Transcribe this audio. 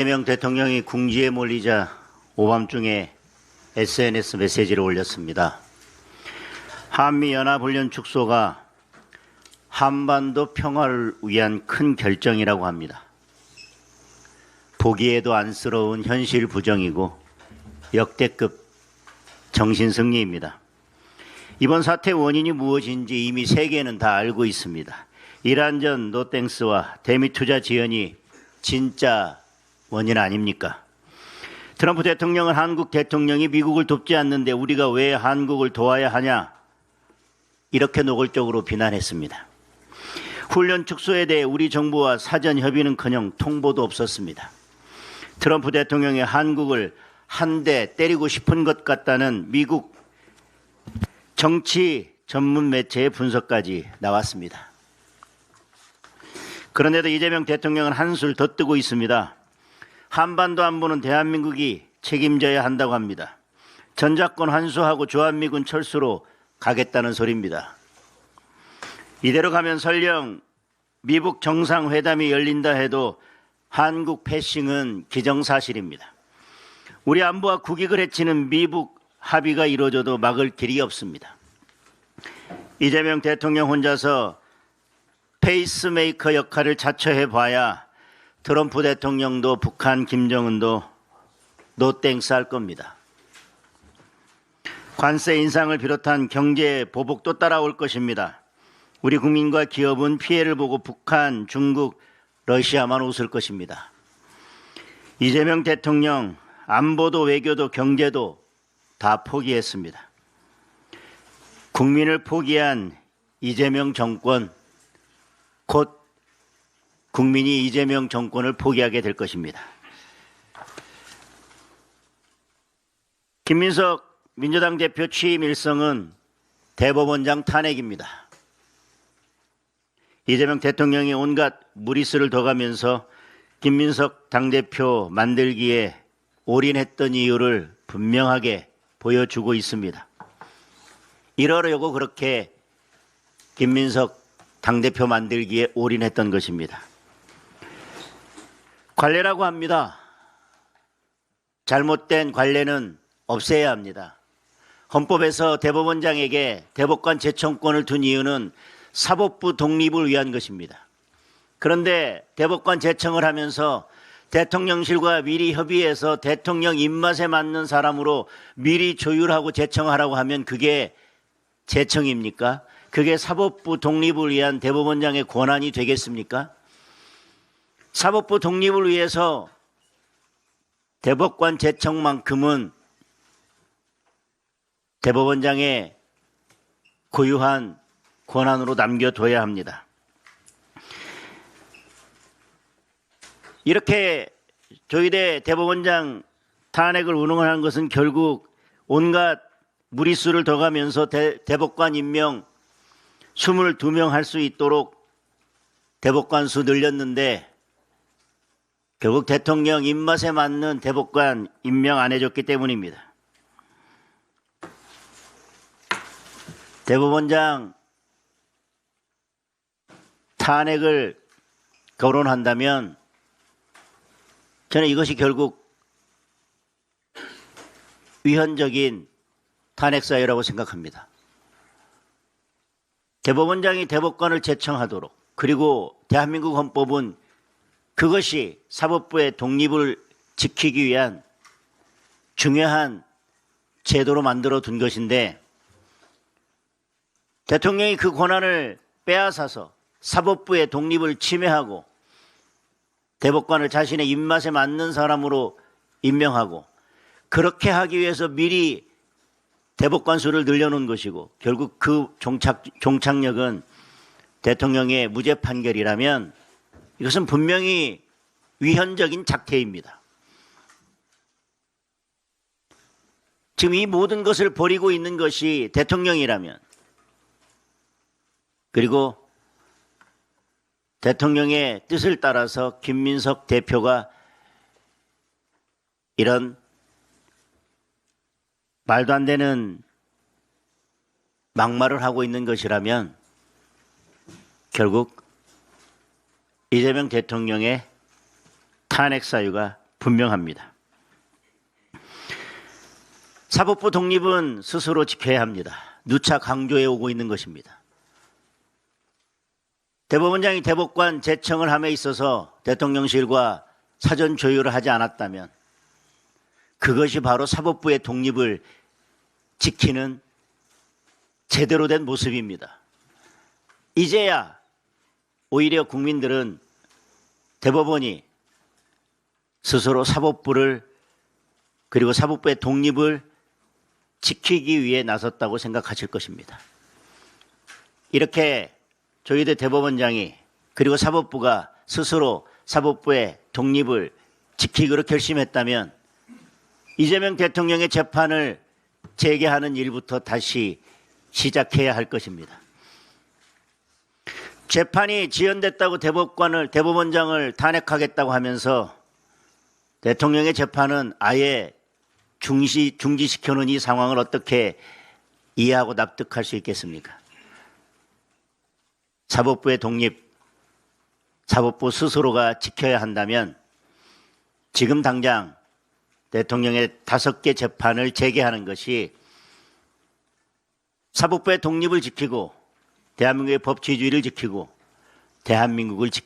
이재명 대통령이 궁지에 몰리자 오밤중에 SNS 메시지를 올렸습니다. 한미연합훈련 축소가 한반도 평화를 위한 큰 결정이라고 합니다. 보기에도 안쓰러운 현실 부정이고 역대급 정신승리입니다. 이번 사태 원인이 무엇인지 이미 세계는 다 알고 있습니다. 이란전 노땡스와 대미투자 지연이 진짜 원인 아닙니까? 트럼프 대통령은 한국 대통령이 미국을 돕지 않는데 우리가 왜 한국을 도와야 하냐? 이렇게 노골적으로 비난했습니다. 훈련 축소에 대해 우리 정부와 사전 협의는커녕 통보도 없었습니다. 트럼프 대통령이 한국을 한 대 때리고 싶은 것 같다는 미국 정치 전문 매체의 분석까지 나왔습니다. 그런데도 이재명 대통령은 한술 더 뜨고 있습니다. 한반도 안보는 대한민국이 책임져야 한다고 합니다. 전작권 환수하고 주한미군 철수로 가겠다는 소리입니다. 이대로 가면 설령 미북 정상회담이 열린다 해도 한국 패싱은 기정사실입니다. 우리 안보와 국익을 해치는 미북 합의가 이루어져도 막을 길이 없습니다. 이재명 대통령 혼자서 페이스메이커 역할을 자처해봐야 트럼프 대통령도 북한 김정은도 노땡스 할 겁니다. 관세 인상을 비롯한 경제 보복도 따라올 것입니다. 우리 국민과 기업은 피해를 보고 북한, 중국, 러시아만 웃을 것입니다. 이재명 대통령 안보도 외교도 경제도 다 포기했습니다. 국민을 포기한 이재명 정권, 곧 국민이 이재명 정권을 포기하게 될 것입니다. 김민석 민주당 대표 취임 일성은 대법원장 탄핵입니다. 이재명 대통령이 온갖 무리수를 둬가면서 김민석 당대표 만들기에 올인했던 이유를 분명하게 보여주고 있습니다. 이러려고 그렇게 김민석 당대표 만들기에 올인했던 것입니다. 관례라고 합니다. 잘못된 관례는 없애야 합니다. 헌법에서 대법원장에게 대법관 제청권을 둔 이유는 사법부 독립을 위한 것입니다. 그런데 대법관 제청을 하면서 대통령실과 미리 협의해서 대통령 입맛에 맞는 사람으로 미리 조율하고 제청하라고 하면 그게 제청입니까? 그게 사법부 독립을 위한 대법원장의 권한이 되겠습니까? 사법부 독립을 위해서 대법관 제청만큼은 대법원장의 고유한 권한으로 남겨둬야 합니다. 이렇게 조희대 대법원장 탄핵을 운운하는 것은 결국 온갖 무리수를 더 가면서 대법관 임명 22명 할 수 있도록 대법관 수 늘렸는데 결국 대통령 입맛에 맞는 대법관 임명 안 해줬기 때문입니다. 대법원장 탄핵을 거론한다면 저는 이것이 결국 위헌적인 탄핵 사유라고 생각합니다. 대법원장이 대법관을 제청하도록, 그리고 대한민국 헌법은 그것이 사법부의 독립을 지키기 위한 중요한 제도로 만들어 둔 것인데 대통령이 그 권한을 빼앗아서 사법부의 독립을 침해하고 대법관을 자신의 입맛에 맞는 사람으로 임명하고 그렇게 하기 위해서 미리 대법관 수를 늘려놓은 것이고 결국 그 종착역은 대통령의 무죄 판결이라면 이것은 분명히 위헌적인 작태입니다. 지금 이 모든 것을 벌이고 있는 것이 대통령이라면, 그리고 대통령의 뜻을 따라서 김민석 대표가 이런 말도 안 되는 막말을 하고 있는 것이라면 결국 이재명 대통령의 탄핵 사유가 분명합니다. 사법부 독립은 스스로 지켜야 합니다. 누차 강조해 오고 있는 것입니다. 대법원장이 대법관 제청을 함에 있어서 대통령실과 사전 조율을 하지 않았다면 그것이 바로 사법부의 독립을 지키는 제대로 된 모습입니다. 이제야 오히려 국민들은 대법원이 스스로 사법부를 그리고 사법부의 독립을 지키기 위해 나섰다고 생각하실 것입니다. 이렇게 조희대 대법원장이 그리고 사법부가 스스로 사법부의 독립을 지키기로 결심했다면 이재명 대통령의 재판을 재개하는 일부터 다시 시작해야 할 것입니다. 재판이 지연됐다고 대법원장을 탄핵하겠다고 하면서 대통령의 재판은 아예 중지시켜놓은 이 상황을 어떻게 이해하고 납득할 수 있겠습니까? 사법부의 독립, 사법부 스스로가 지켜야 한다면 지금 당장 대통령의 5개 재판을 재개하는 것이 사법부의 독립을 지키고 대한민국의 법치주의를 지키고 대한민국을 지키는